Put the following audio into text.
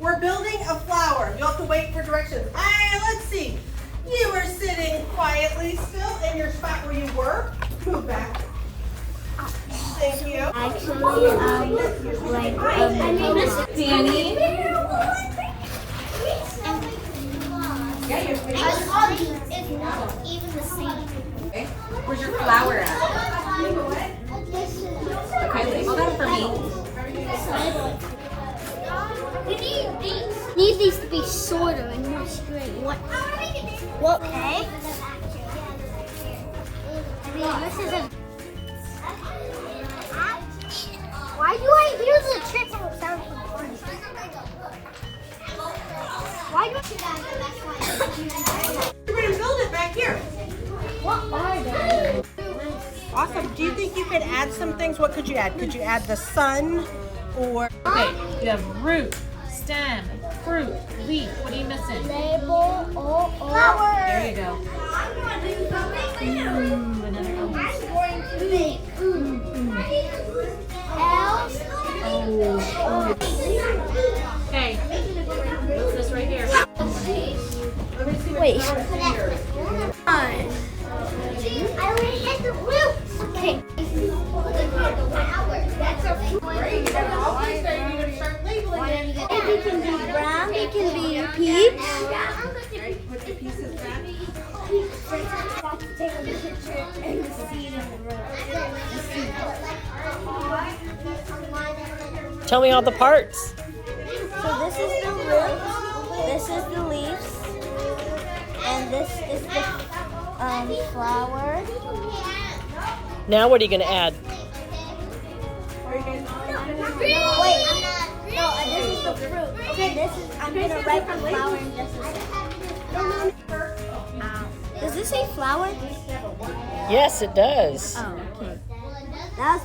We're building a flower. You'll have to wait for directions. Let's see. You were sitting quietly still in your spot where you were. Move back. Thank you. Actually, Danny. Even the same. Okay. Where's your flower at? Okay, label that for me. We need these. Need these to be shorter and more straight. What? Okay. This isn't. Why do I hear the trick sound from the front? Why do We're going to build it back here. What are they? Awesome. Do you think you could add some things? What could you add? Could you add the sun or... Okay, you have root, stem, fruit, leaf. What are you missing? Label flower. There you go. Another L. I'm going to make L's. Okay. What's this right here? Wait. I already had the roots. Okay. That's a Great. Are you going to start labeling it? It can be brown, it can be peach. Put the pieces back. Take a picture and the seed in the Tell me all the parts. So this is the root, this is the leaves, and this is the flower. Now what are you going to add? Wait, no, this is the fruit. Okay, I'm gonna write the flower in just a second. Does this say flower? Yes, it does. Oh, okay. That's